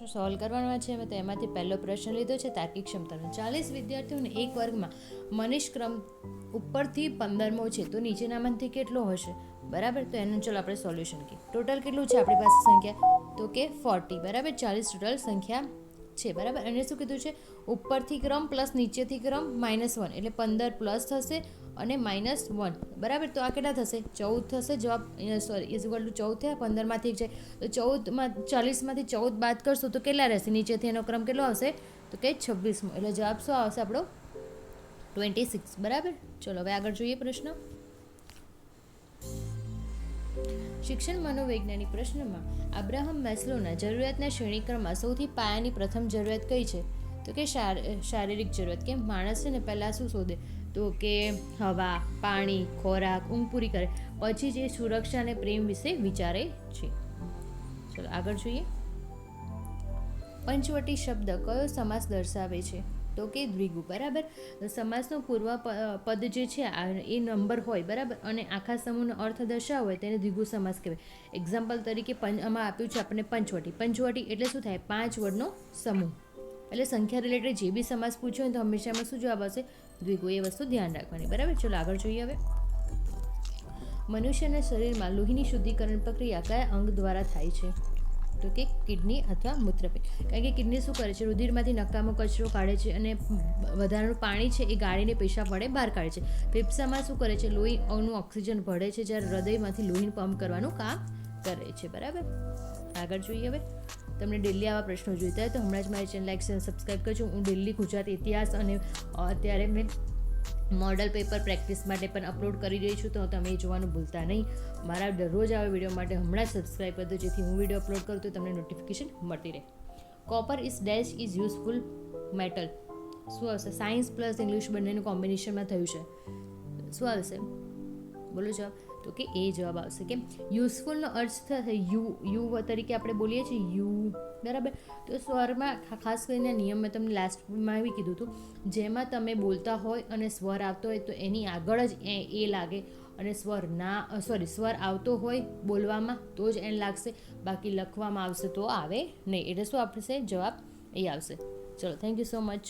પ્રશ્નો સોલ્વ કરવાના છે. મેં તો એમાંથી પહેલો પ્રશ્ન લીધો છે તાર્કિક ક્ષમતાનો. 40 વિદ્યાર્થીઓને એક વર્ગમાં મનીષ ક્રમ ઉપરથી 15મો છે તો નીચેનામાંથી કેટલો હશે? બરાબર, તો એનું ચલો આપણે સોલ્યુશન કરીએ. ટોટલ કેટલું છે આપણી પાસે સંખ્યા? તો કે 40. બરાબર, 40 ટોટલ સંખ્યા છે. બરાબર, અને શું કીધું છે? ઉપરથી ક્રમ પ્લસ નીચેથી ક્રમ -1 એટલે 15 પ્લસ થશે અને -1. બરાબર, તો આ કેટલા થશે? 14 થશે. જવાબ સોરી ઇઝ ઇક્વલ ટુ 14 થયા. 15માંથી 1 છે તો 40માંથી 14 બાદ કરશો તો કેટલા રહેશે? નીચેથી એનો ક્રમ કેટલો આવશે? તો કે 26મો. એટલે જવાબ શું આવશે આપણો? 26. બરાબર, ચલો હવે આગળ જોઈએ પ્રશ્ન. શિક્ષણ મનોવૈજ્ઞાનિક પ્રશ્નમાં અબ્રાહમ મેસ્લોના જરૂરિયાતના શ્રેણીક્રમમાં સૌથી પાયાની પ્રથમ જરૂરિયાત કઈ છે? તો કે શારીરિક જરૂરિયાત. કેમ? માણસ છે ને પહેલાં શું શોધે? તો કે હવા, પાણી, ખોરાક, ઊંઘ પૂરી કરે, પછી જે સુરક્ષા અને પ્રેમ વિશે વિચારે છે. ચલો આગળ જોઈએ. પંચવટી શબ્દ કયો સમાસ દર્શાવે છે? તો કે દ્વિગુ. બરાબર, સમાસનો પૂર્વ પદ જે છે એ નંબર હોય, બરાબર, અને આખા સમૂહનો અર્થ દર્શાવ હોય તેને દ્વિગુ સમાસ કહેવાય. એક્ઝામ્પલ તરીકે આમાં આપ્યું છે આપણને પંચવટી. પંચવટી એટલે શું થાય? 5 વર્ડનો સમૂહ. એટલે સંખ્યા રિલેટેડ જે બી સમાસ પૂછ્યો હોય તો હંમેશા એમાં શું જવાબ આવશે? દ્વિગુ. એ વસ્તુ ધ્યાન રાખવાની. બરાબર, ચલો આગળ જોઈએ હવે. મનુષ્યના શરીરમાં લોહીની શુદ્ધિકરણ પ્રક્રિયા કયા અંગ દ્વારા થાય છે? તો કે કિડની અથવા મૂત્રપિંડ. કારણ કે કિડની શું કરે છે? રુધિરમાંથી નકામો કચરો કાઢે છે અને વધારાનું પાણી છે એ ગાળીને પેશાબ વડે બહાર કાઢે છે. ફેફસામાં શું કરે છે? લોહીનું ઓક્સિજન ભળે છે, જ્યારે હૃદયમાંથી લોહીને પંપ કરવાનું કામ કરે છે. બરાબર, આગળ જોઈએ હવે. તમને ડેલી આવા પ્રશ્નો જોઈતા હોય તો હમણાં જ મારી ચેનલ લાઈક અને સબસ્ક્રાઈબ કરજો. હું ડેલી ગુજરાત ઇતિહાસ અને અત્યારે મેં મોડલ પેપર પ્રેક્ટિસ માટે પણ અપલોડ કરી રહી છું, તો તમે એ જોવાનું ભૂલતા નહીં. મારા દરરોજ આવા વિડીયો માટે હમણાં જ સબસ્ક્રાઈબ કરજો, જેથી હું વિડીયો અપલોડ કરું તો તમને નોટિફિકેશન મળતી રહે. Copper is dash is useful metal. શું આવશે? સાયન્સ પ્લસ ઇંગ્લિશ બંનેનું કોમ્બિનેશનમાં થયું છે. શું આવશે? બોલો જવાબ. તો કે એ જવાબ આવશે. કેમ? યુઝફુલનો અર્થ થશે યુ તરીકે આપણે બોલીએ છીએ યુ. બરાબર, તો સ્વરમાં ખાસ કરીને નિયમ મેં તમને લાસ્ટમાં એવી કીધું હતું, જેમાં તમે બોલતા હોય અને સ્વર આવતો હોય તો એની આગળ જ એ લાગે, અને સ્વર આવતો હોય બોલવામાં તો જ એન લાગશે, બાકી લખવામાં આવશે તો આવે નહીં. એટલે શું આપશે? જવાબ એ આવશે. ચલો, થેન્ક યુ સો મચ.